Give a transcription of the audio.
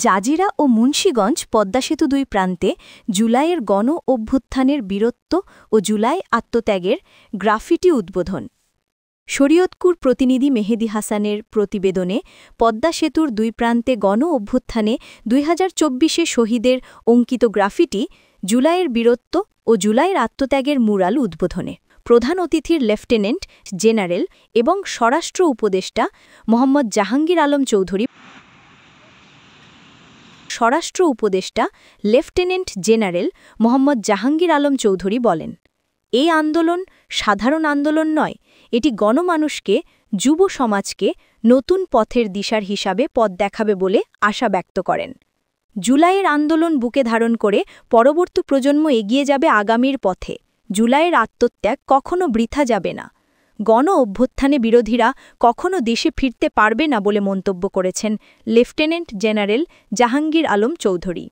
Jazeera ও মুন্সীগঞ্জ পদ্মাসেতু দুই প্রান্তে জুলাইয়ের গণ অভ্যুত্থানের বীরত্ব ও জুলাই আত্মত্যাগের গ্রাফিটি উদ্বোধন। শরীয়তপুর প্রতিনিধি মেহেদী হাসানের প্রতিবেদনে পদ্মা সেতুর দুই প্রান্তে গণ অভ্যুত্থানে ২০২৪-এ শহীদের অঙ্কিত গ্রাফিটি জুলাইয়ের বীরত্ব ও জুলাইয়ের আত্মত্যাগের মুরাল উদ্বোধনে প্রধান অতিথির লেফটেন্যান্ট জেনারেল এবং স্বরাষ্ট্র উপদেষ্টা মোহাম্মদ জাহাঙ্গীর আলম চৌধুরী স্বরাষ্ট্র উপদেষ্টা লেফটেন্যান্ট জেনারেল মোহাম্মদ জাহাঙ্গীর আলম চৌধুরী বলেন, এই আন্দোলন সাধারণ আন্দোলন নয়, এটি গণমানুষকে, যুব সমাজকে নতুন পথের দিশার হিসাবে পথ দেখাবে বলে আশা ব্যক্ত করেন। জুলাইয়ের আন্দোলন বুকে ধারণ করে পরবর্তী প্রজন্ম এগিয়ে যাবে আগামীর পথে। জুলাইয়ের আত্মত্যাগ কখনো বৃথা যাবে না। গণ অভ্যুত্থানে বিরোধীরা কখনো দেশে ফিরতে পারবে না বলে মন্তব্য করেছেন লেফটেন্যান্ট জেনারেল জাহাঙ্গীর আলম চৌধুরী।